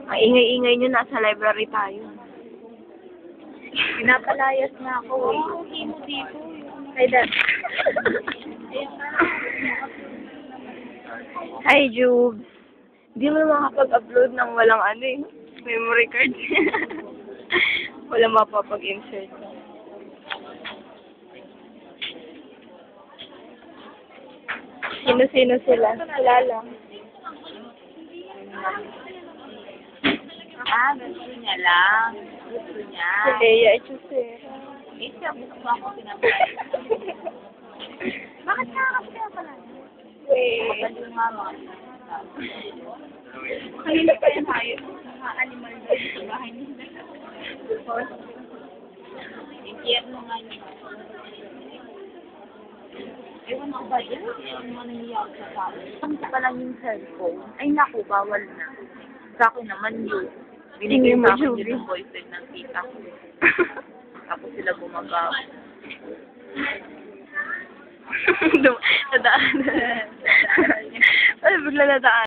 Ang ingay-ingay nyo, nasa library tayo. Pinapalayas na ako eh. Hindi dito. Ay, dad. Hi, Jubes. Hindi mo makapag-upload ng walang ano eh. Memory card. Walang mapapag-insert. Sino-sino sila? Wala lang. Gusto niya lang. Gusto niya. Si Leia at Chusera. Eh, siya gusto ko ako pinapalayas. Bakit nakakapit ka pala? Wait. Kapag yung mama. Kanina pa yan hayop. Mga animal doon sa bahay nila. Impyerno nga yun. Ewan ako ba yun? Yung maniniyaw sa tao. Ang pa lang yung cellphone. Ay naku, bawal na. Sa akin naman yun. Binigay Tingin mo, sa akin Juby. yung boyfriend ng tita ko. Tapos sila bumagaw. Nadaan. Ay, bigla nadaan.